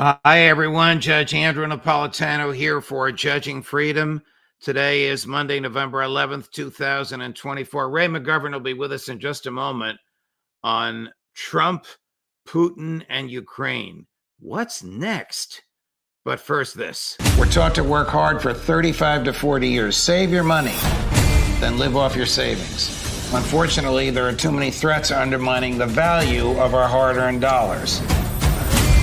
Hi, everyone. Judge Andrew Napolitano here for Judging Freedom. Today is Monday, November 11th, 2024. Ray McGovern will be with us in just a moment on Trump, Putin, and Ukraine. What's next? But first, this. We're taught to work hard for 35 to 40 years. Save your money, then live off your savings. Unfortunately, there are too many threats undermining the value of our hard-earned dollars.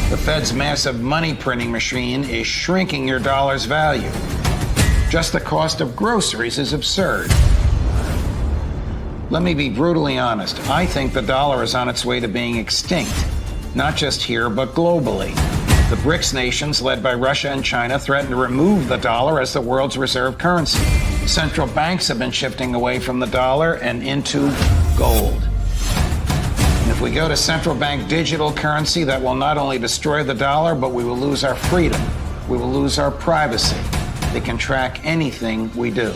The Fed's massive money printing machine is shrinking your dollar's value. Just the cost of groceries is absurd. Let me be brutally honest. I think the dollar is on its way to being extinct, not just here, but globally. The BRICS nations, led by Russia and China, threaten to remove the dollar as the world's reserve currency. Central banks have been shifting away from the dollar and into gold. If we go to central bank digital currency, that will not only destroy the dollar, but we will lose our freedom. We will lose our privacy. They can track anything we do.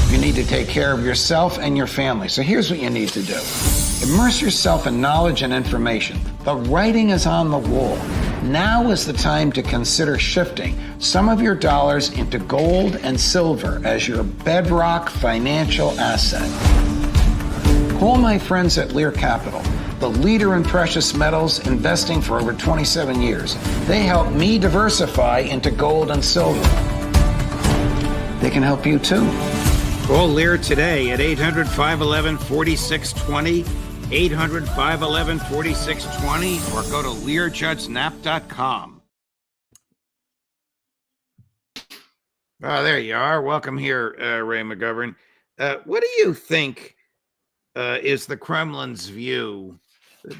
You need to take care of yourself and your family. So here's what you need to do. Immerse yourself in knowledge and information. The writing is on the wall. Now is the time to consider shifting some of your dollars into gold and silver as your bedrock financial asset. Call my friends at Lear Capital, the leader in precious metals, investing for over 27 years. They help me diversify into gold and silver. They can help you too. Call Lear today at 800-511-4620, 800-511-4620, or go to LearJudgeNap.com. There you are. Welcome here, Ray McGovern. What do you think is the Kremlin's view?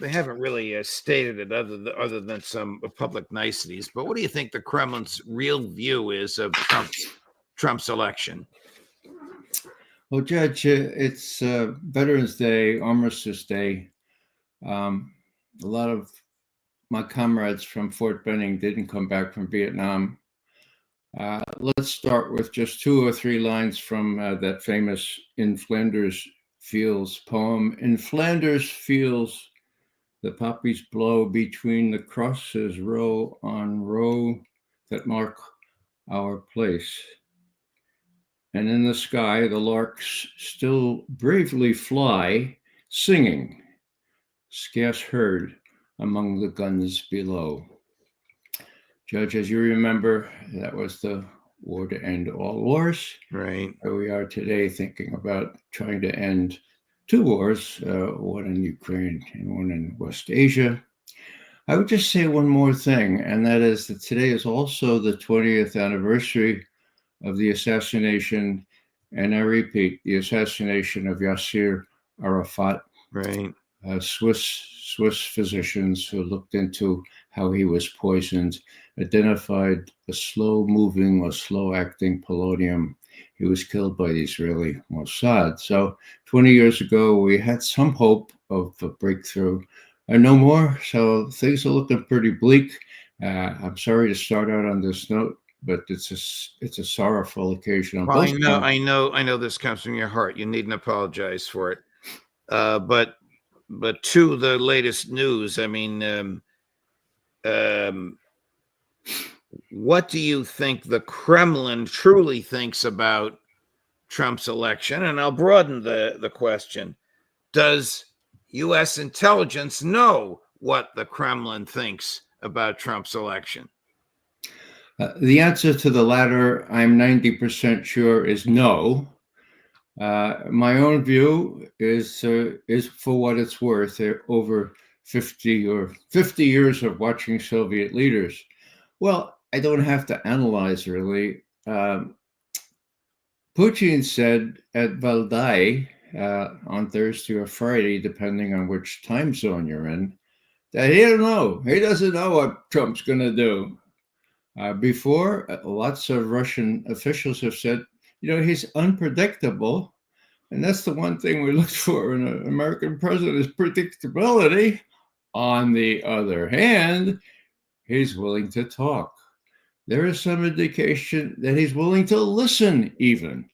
They haven't really stated it other than some public niceties. But what do you think the Kremlin's real view is of Trump's election? Well, Judge, it's Veterans Day, Armistice Day. A lot of my comrades from Fort Benning didn't come back from Vietnam. Let's start with just 2 or 3 lines from that famous In Flanders Fields poem. In Flanders fields, the poppies blow between the crosses, row on row, that mark our place. And in the sky, the larks still bravely fly, singing, scarce heard among the guns below. Judge, as you remember, that was the war to end all wars. Right. Here we are today thinking about trying to end 2 wars, one in Ukraine and one in West Asia. I would just say one more thing, and that is that today is also the 20th anniversary of the assassination, and I repeat, the assassination of Yasser Arafat. Right. Swiss physicians who looked into how he was poisoned identified a slow-moving or slow-acting polonium. He was killed by the Israeli Mossad. So 20 years ago, we had some hope of a breakthrough. No more, so things are looking pretty bleak. I'm sorry to start out on this note, but it's a sorrowful occasion. Well, I know this comes from your heart. You needn't apologize for it. But to the latest news, I mean, what do you think the Kremlin truly thinks about Trump's election? And I'll broaden the question. Does U.S. intelligence know what the Kremlin thinks about Trump's election? The answer to the latter, I'm 90% sure, is no. My own view is for what it's worth. Over 50 years of watching Soviet leaders. Well, I don't have to analyze really. Putin said at Valdai on Thursday or Friday, depending on which time zone you're in, that he don't know. He doesn't know what Trump's going to do. Before, lots of Russian officials have said, he's unpredictable. And that's the one thing we look for in an American president is predictability. On the other hand, he's willing to talk. There is some indication that he's willing to listen even.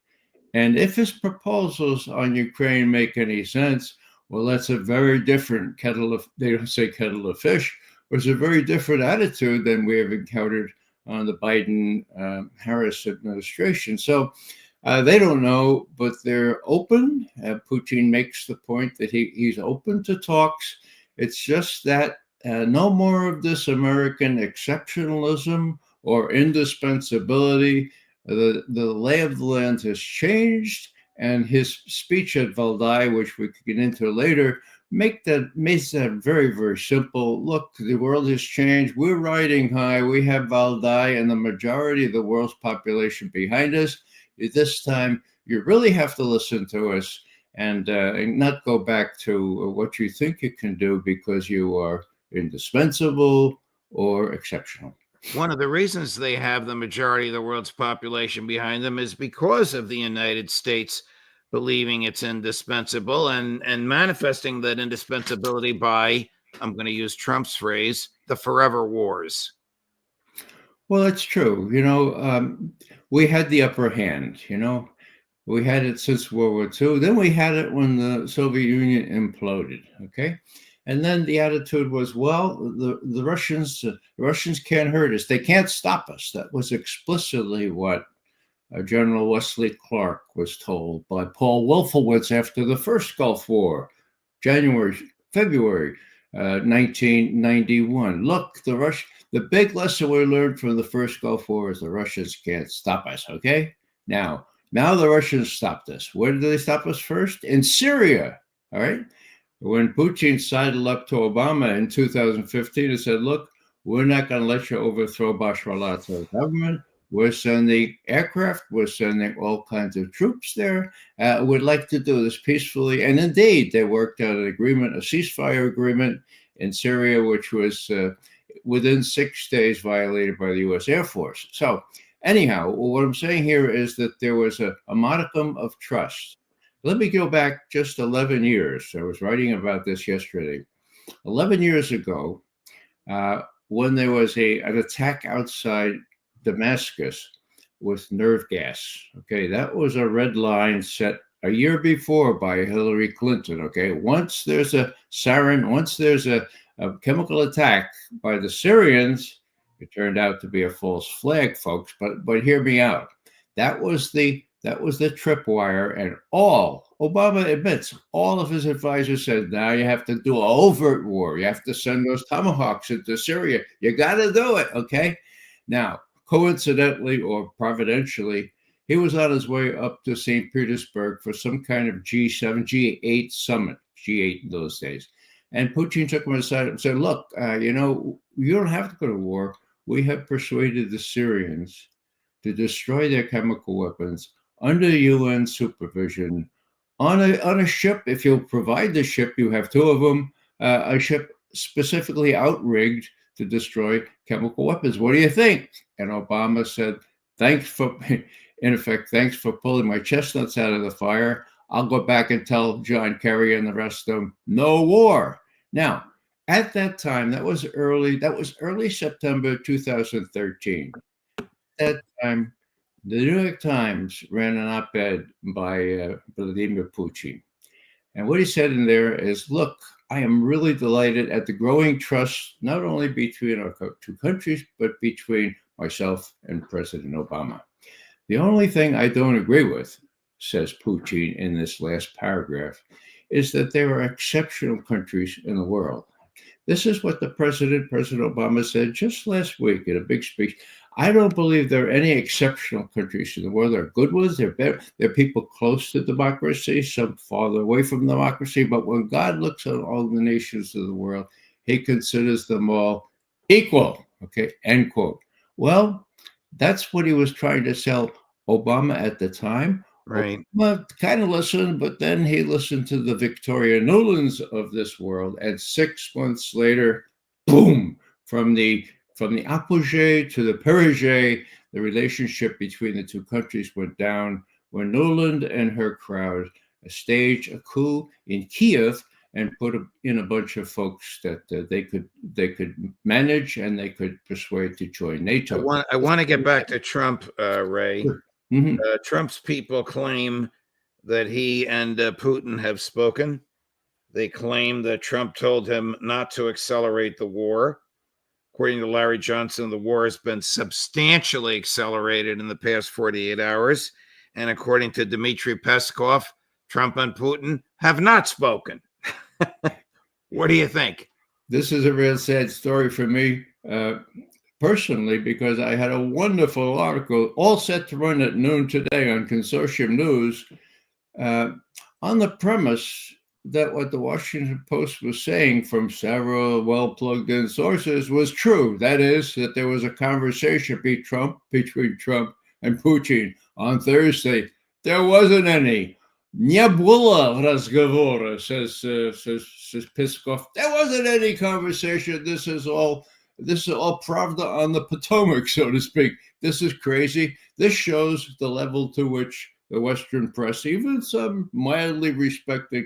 And if his proposals on Ukraine make any sense, well, that's a very different they don't say kettle of fish, was a very different attitude than we have encountered on the Biden Harris administration. So they don't know, but they're open. Putin makes the point that he's open to talks. It's just that no more of this American exceptionalism or indispensability. The lay of the land has changed, and his speech at Valdai, which we could get into later, makes that very, very simple. Look, the world has changed. We're riding high. We have Valdai and the majority of the world's population behind us. This time, you really have to listen to us and not go back to what you think you can do because you are indispensable or exceptional. One of the reasons they have the majority of the world's population behind them is because of the United States believing it's indispensable and manifesting that indispensability by, I'm going to use Trump's phrase, the forever wars. Well, it's true. We had the upper hand, We had it since World War II. Then we had it when the Soviet Union imploded. Okay, and then the attitude was, well, the Russians can't hurt us. They can't stop us. That was explicitly what General Wesley Clark was told by Paul Wolfowitz after the first Gulf War, February 1991. Look, the big lesson we learned from the first Gulf War is the Russians can't stop us. Okay, now the Russians stopped us. Where did they stop us first? In Syria. All right. When Putin sidled up to Obama in 2015 and said, look, we're not going to let you overthrow Bashar al-Assad's government. We're sending aircraft. We're sending all kinds of troops there. We'd like to do this peacefully. And indeed, they worked out an agreement, a ceasefire agreement in Syria, which was within 6 days violated by the U.S. Air Force. So anyhow, what I'm saying here is that there was a modicum of trust. Let me go back just 11 years. I was writing about this yesterday. 11 years ago, when there was an attack outside Damascus with nerve gas. Okay, that was a red line set a year before by Hillary Clinton. Okay, once there's a sarin, once there's a chemical attack by the Syrians, it turned out to be a false flag, folks. But hear me out. That was the tripwire, and Obama admits, all of his advisors said, now you have to do an overt war. You have to send those tomahawks into Syria. You got to do it, okay? Now, coincidentally or providentially, he was on his way up to St. Petersburg for some kind of G7, G8 summit, G8 in those days. And Putin took him aside and said, look, you don't have to go to war. We have persuaded the Syrians to destroy their chemical weapons under UN supervision on a ship. If you'll provide the ship, you have two of them, a ship specifically outrigged to destroy chemical weapons. What do you think? And Obama said, thanks for pulling my chestnuts out of the fire. I'll go back and tell John Kerry and the rest of them, no war. Now, at that time, that was early September 2013. At that time, the New York Times ran an op-ed by Vladimir Putin. And what he said in there is, look, I am really delighted at the growing trust, not only between our two countries, but between myself and President Obama. The only thing I don't agree with, says Putin in this last paragraph, is that there are exceptional countries in the world. This is what President Obama said just last week in a big speech. I don't believe there are any exceptional countries in the world. There are good ones. There are people close to democracy, some farther away from democracy. But when God looks at all the nations of the world, he considers them all equal. Okay, end quote. Well, that's what he was trying to sell Obama at the time. Right. Obama kind of listened, but then he listened to the Victoria Nulands of this world. And 6 months later, boom, from the apogee to the perigee, the relationship between the two countries went down when Nuland and her crowd staged a coup in Kiev and put in a bunch of folks that they could manage and they could persuade to join NATO. I want to get back to Trump, Ray. Sure. Mm-hmm. Trump's people claim that he and Putin have spoken. They claim that Trump told him not to accelerate the war. According to Larry Johnson, the war has been substantially accelerated in the past 48 hours. And according to Dmitry Peskov, Trump and Putin have not spoken. What do you think? This is a real sad story for me personally, because I had a wonderful article all set to run at noon today on Consortium News on the premise that what the Washington Post was saying from several well-plugged-in sources was true. That is, that there was a conversation between Trump and Putin on Thursday. There wasn't any. Не было разговора, says Peskov. There wasn't any conversation. This is all pravda on the Potomac, so to speak. This is crazy. This shows the level to which the Western press, even some mildly respected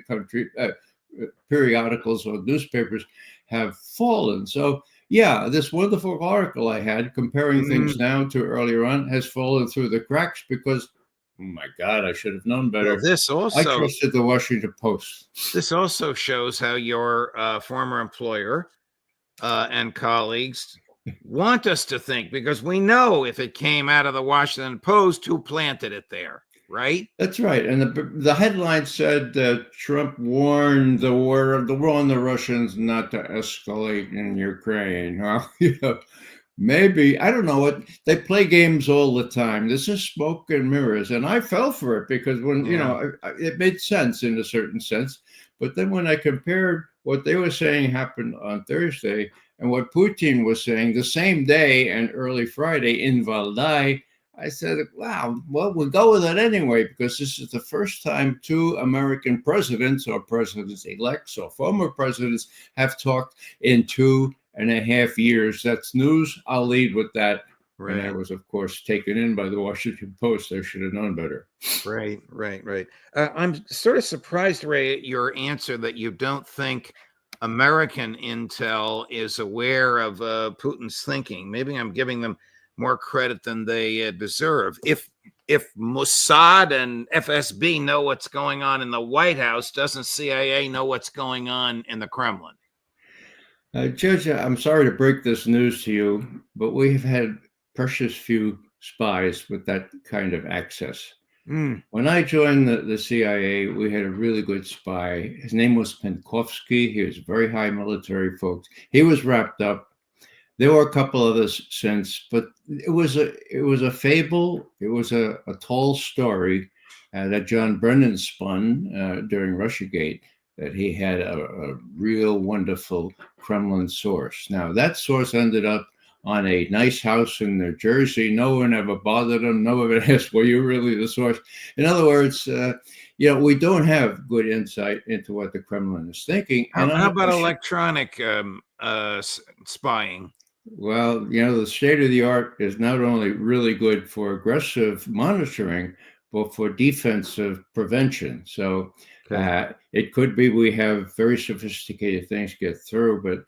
periodicals or newspapers, have fallen. So, yeah, this wonderful article I had comparing things now to earlier on has fallen through the cracks because, oh my God, I should have known better. Well, I trusted the Washington Post. This also shows how your former employer and colleagues want us to think, because we know if it came out of the Washington Post, who planted it there. Right? That's right. And the headline said that Trump warned the war on the Russians not to escalate in Ukraine. Well, maybe, I don't know what, they play games all the time. This is smoke and mirrors. And I fell for it because when, it made sense in a certain sense. But then when I compared what they were saying happened on Thursday and what Putin was saying the same day and early Friday in Valdai, I said, wow, well, we'll go with it anyway, because this is the first time two American presidents or presidents-elects or former presidents have talked in 2.5 years. That's news. I'll lead with that. Right. And that was, of course, taken in by the Washington Post. I should have known better. Right. I'm sort of surprised, Ray, at your answer that you don't think American intel is aware of Putin's thinking. Maybe I'm giving them more credit than they deserve. If Mossad and FSB know what's going on in the White House, doesn't CIA know what's going on in the Kremlin? Judge, I'm sorry to break this news to you, but we've had precious few spies with that kind of access. When I joined the CIA, we had a really good spy. His name was Penkovsky. He was very high military folks. He was wrapped up. There were a couple others since, but it was a fable. It was a tall story that John Brennan spun during Russiagate, that he had a real wonderful Kremlin source. Now, that source ended up on a nice house in New Jersey. No one ever bothered him. No one ever asked, were you really the source? In other words, we don't have good insight into what the Kremlin is thinking. How about electronic spying? Well, the state of the art is not only really good for aggressive monitoring, but for defensive prevention. So it could be we have very sophisticated things get through, but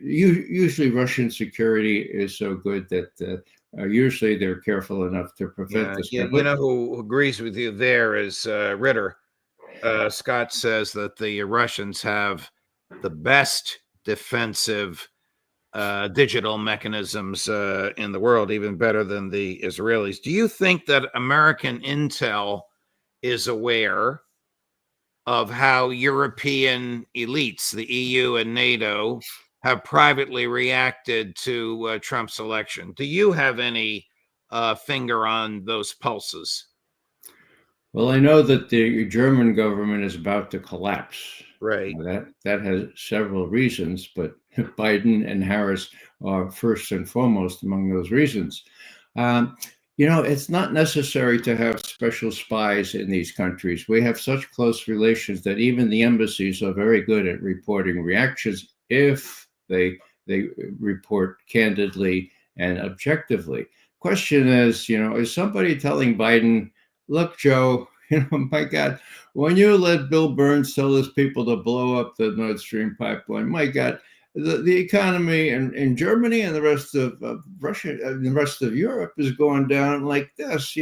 usually Russian security is so good that usually they're careful enough to prevent this. You know who agrees with you there is Ritter. Scott says that the Russians have the best defensive digital mechanisms in the world, even better than the Israelis. Do you think that American intel is aware of how European elites, the EU and NATO, have privately reacted to Trump's election? Do you have any finger on those pulses? Well, I know that the German government is about to collapse. Right. That has several reasons, but Biden and Harris are first and foremost among those reasons. It's not necessary to have special spies in these countries. We have such close relations that even the embassies are very good at reporting reactions if they report candidly and objectively. Question is somebody telling Biden, look, Joe, my God, when you let Bill Burns tell his people to blow up the Nord Stream pipeline, my God, the economy in Germany and the rest of Russia and the rest of Europe is going down like this,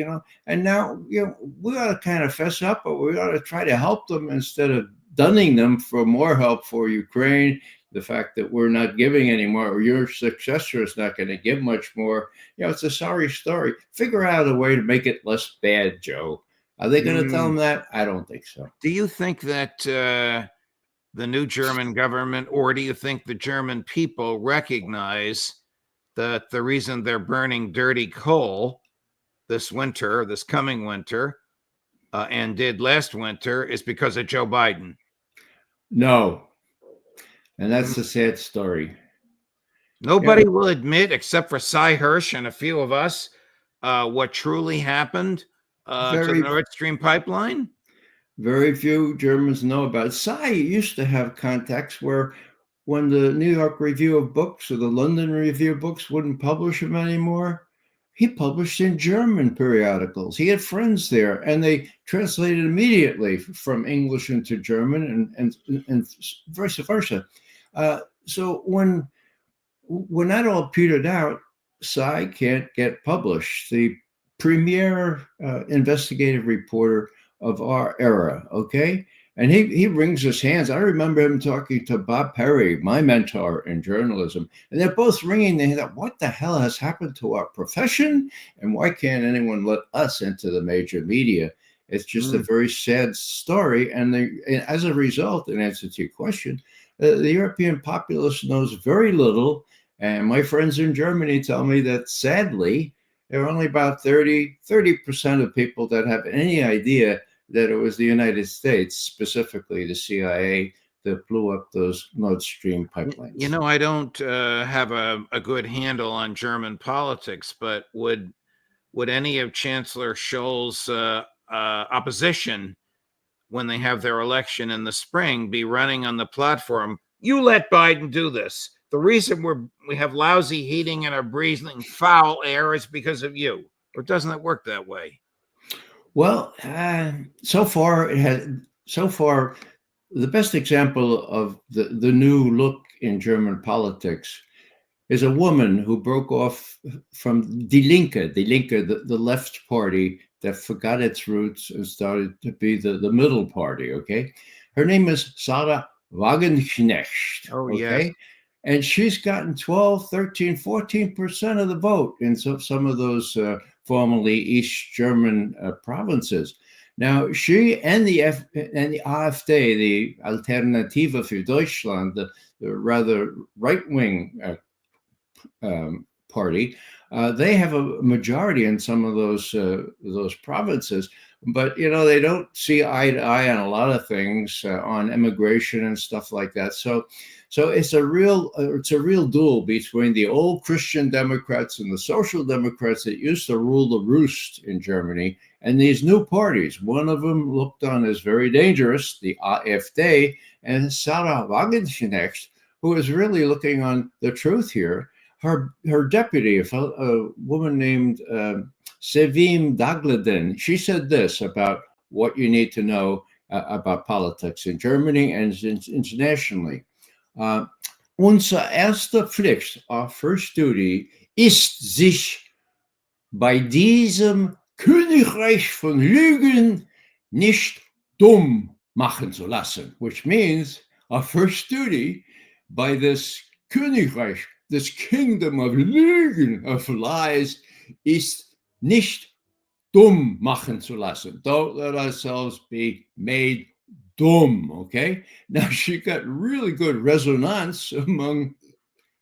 and now, we ought to kind of fess up, but we ought to try to help them instead of dunning them for more help for Ukraine. the fact that we're not giving anymore, or your successor is not going to give much more. It's a sorry story. Figure out a way to make it less bad, Joe. Are they going to tell them that? I don't think so. Do you think that the new German government, or do you think the German people recognize that the reason they're burning dirty coal this winter, this coming winter, and did last winter, is because of Joe Biden? No. And that's the sad story. Nobody will admit, except for Cy Hirsch and a few of us, what truly happened to the Nord Stream pipeline. Very few Germans know about it. Cy used to have contacts where, when the New York Review of Books or the London Review of Books wouldn't publish him anymore, he published in German periodicals. He had friends there, and they translated immediately from English into German, and vice versa. So when that all petered out, Cy can't get published. The premier investigative reporter of our era, okay? And he wrings his hands. I remember him talking to Bob Perry, my mentor in journalism, and they're both wringing their hands. What the hell has happened to our profession? And why can't anyone let us into the major media? It's just a very sad story. And as a result, in answer to your question, the European populace knows very little. And my friends in Germany tell me that, sadly, there are only about 30% of people that have any idea that it was the United States, specifically the CIA, that blew up those Nord Stream pipelines. I don't have a good handle on German politics, but would any of Chancellor Scholz's opposition, when they have their election in the spring, be running on the platform, you let Biden do this? The reason we have lousy heating and are breathing foul air is because of you. Or doesn't it work that way? Well, so far, the best example of the new look in German politics is a woman who broke off from Die Linke, the left party that forgot its roots and started to be the middle party, okay? Her name is Sarah Wagenknecht, okay? Yes. And she's gotten 12, 13, 14% of the vote in some of those formerly East German provinces. Now, she and the AfD, the Alternative für Deutschland, the rather right-wing party, they have a majority in some of those provinces. But they don't see eye to eye on a lot of things, on immigration and stuff like that. So it's a real duel between the old Christian Democrats and the Social Democrats that used to rule the roost in Germany, and these new parties. One of them looked on as very dangerous, the AfD, and Sarah Wagenknecht, who is really looking on the truth here. Her deputy, a woman named Sevim Dagladen, she said this about what you need to know about politics in Germany and internationally. Unser erster Pflicht, our first duty, ist sich bei diesem Königreich von Lügen nicht dumm machen zu lassen, which means our first duty by this Königreich, this kingdom of Lügen, of lies, ist nicht dumm machen zu lassen. Don't let ourselves be made dumb, okay? Now, she got really good resonance among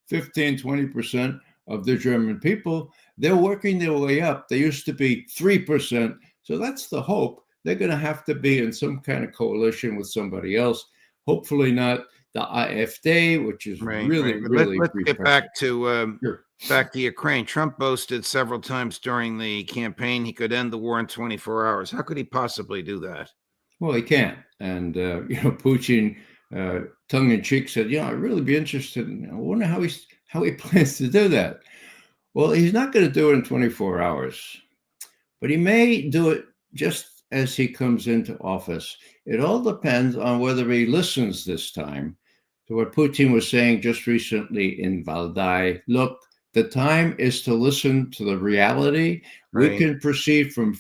15, 20% of the German people. They're working their way up. They used to be 3%. So that's the hope. They're going to have to be in some kind of coalition with somebody else. Hopefully not the AfD, which is really. Let's get back to Ukraine. Trump boasted several times during the campaign he could end the war in 24 hours. How could he possibly do that? Well, he can't. And Putin, tongue-in-cheek, said, "I'd really be interested. I wonder how he plans to do that." Well, he's not going to do it in 24 hours, but he may do it just as he comes into office. It all depends on whether he listens this time to what Putin was saying just recently in Valdai. Look, the time is to listen to the reality. Right. We can proceed from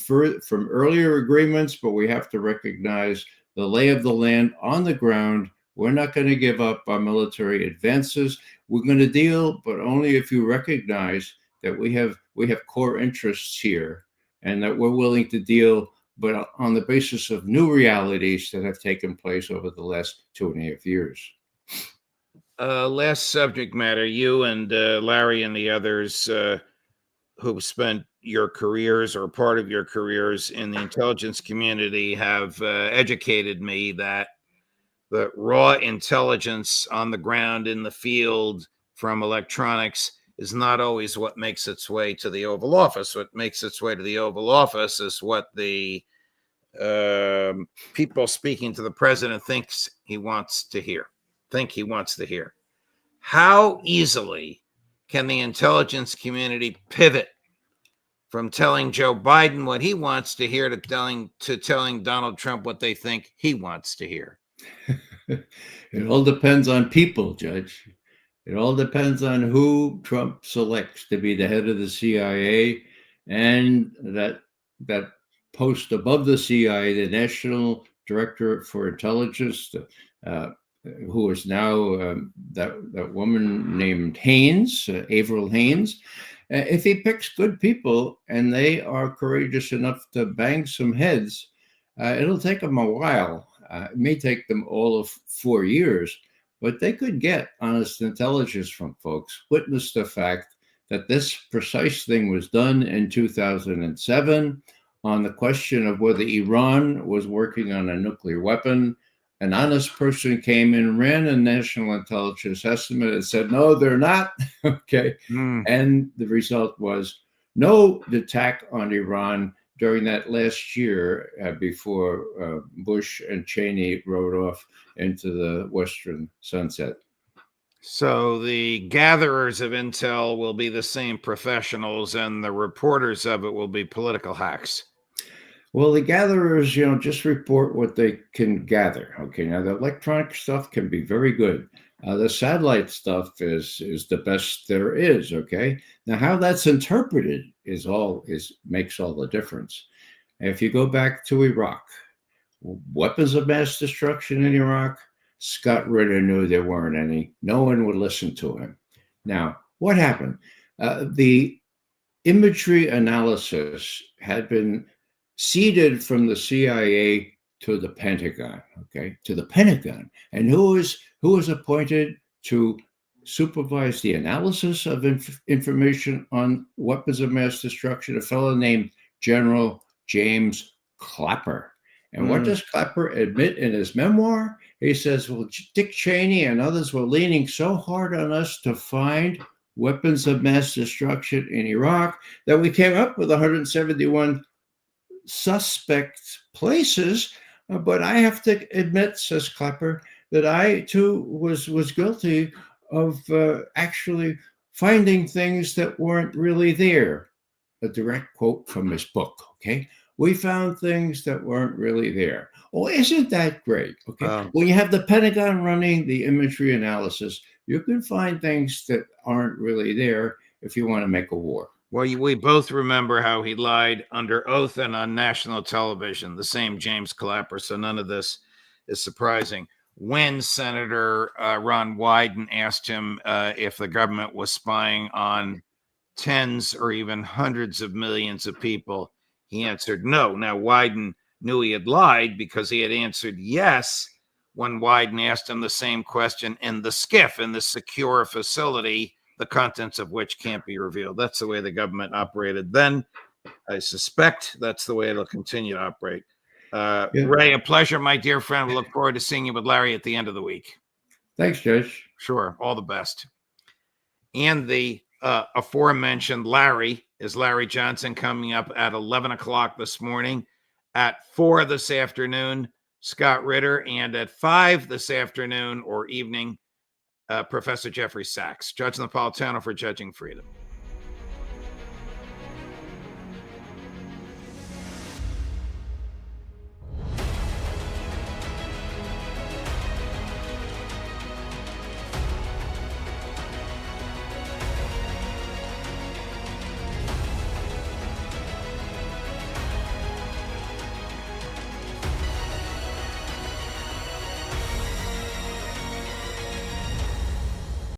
earlier agreements, but we have to recognize the lay of the land on the ground We're not going to give up our military advances. We're going to deal, but only if you recognize that we have core interests here, and that we're willing to deal, but on the basis of new realities that have taken place over the last 2.5 years. Last subject matter. You and Larry and the others who've spent your careers or part of your careers in the intelligence community have educated me that the raw intelligence on the ground in the field from electronics is not always what makes its way to the Oval Office. What makes its way to the Oval Office is what the people speaking to the president think he wants to hear. How easily can the intelligence community pivot from telling Joe Biden what he wants to hear to telling Donald Trump what they think he wants to hear? It all depends on people, Judge. It all depends on who Trump selects to be the head of the CIA, and that post above the CIA, the National Director for Intelligence, who is now that woman named Haynes, Avril Haines. If he picks good people and they are courageous enough to bang some heads, it'll take them a while. It may take them all of 4 years, but they could get honest intelligence from folks. Witness the fact that this precise thing was done in 2007 on the question of whether Iran was working on a nuclear weapon. An honest person came in, ran a national intelligence estimate and said, no, they're not. Okay. And the result was no attack on Iran during that last year before Bush and Cheney rode off into the western sunset. So the gatherers of intel will be the same professionals, and the reporters of it will be political hacks. Well, the gatherers, just report what they can gather. Okay, now the electronic stuff can be very good. The satellite stuff is the best there is. Okay, now how that's interpreted makes all the difference. If you go back to Iraq, weapons of mass destruction in Iraq, Scott Ritter knew there weren't any. No one would listen to him. Now, what happened? The imagery analysis had been ceded from the CIA to the Pentagon, to the Pentagon. And who was appointed to supervise the analysis of information on weapons of mass destruction? A fellow named General James Clapper. And what does Clapper admit in his memoir? He says, well, Dick Cheney and others were leaning so hard on us to find weapons of mass destruction in Iraq that we came up with 171 suspect places. But I have to admit, says Clapper, that I too was guilty of actually finding things that weren't really there. A direct quote from his book. Okay, we found things that weren't really there. Oh, isn't that great? Okay, when you have the Pentagon running the imagery analysis, you can find things that aren't really there if you want to make a war. Well, we both remember how he lied under oath and on national television, the same James Clapper, so none of this is surprising. When Senator Ron Wyden asked him if the government was spying on tens or even hundreds of millions of people, he answered no. Now, Wyden knew he had lied because he had answered yes when Wyden asked him the same question in the SCIF, in the secure facility, the contents of which can't be revealed. That's the way the government operated then. I suspect that's the way it'll continue to operate. Ray, a pleasure, my dear friend. We look forward to seeing you with Larry at the end of the week. Thanks, Judge. Sure. All the best. And the aforementioned Larry is Larry Johnson, coming up at 11 o'clock this morning, at 4 this afternoon, Scott Ritter, and at 5 this afternoon or evening, Professor Jeffrey Sachs, Judge Napolitano for Judging Freedom.